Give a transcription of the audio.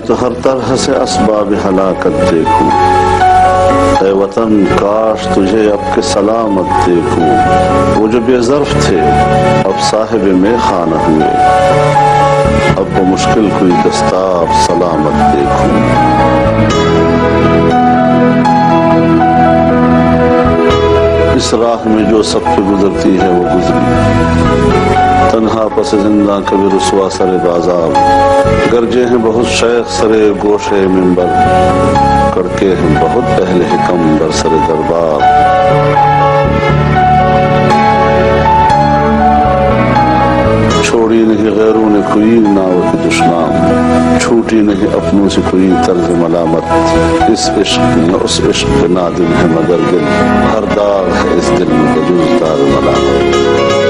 तो हर तरह से असबाब हलाकत देखूं। ऐ वतन काश तुझे अब के सलामत देखूं। वो जो बेज़र्फ थे अब साहिब में खाना हुए, अब वो मुश्किल कोई दस्तार सलामत देखूं। इस राह में जो सब पे गुजरती है वो गुजरी, तन्हा पस जिंदा कभी रुसवा सरे बाजार। गरजे हैं बहुत शेख सरे गोशे मिंबर, करके हैं बहुत अहले हिकम बर सरे दरबार। छोड़ी नहीं गैरों ने कोई नाव की दुश्मन, छूटी नहीं अपनों से कोई तर्ज मलामत। इस इश्क में उस इश्क नादिम है मगर दिल, हर दाग है इस दिल में बजूज दाग मलामत।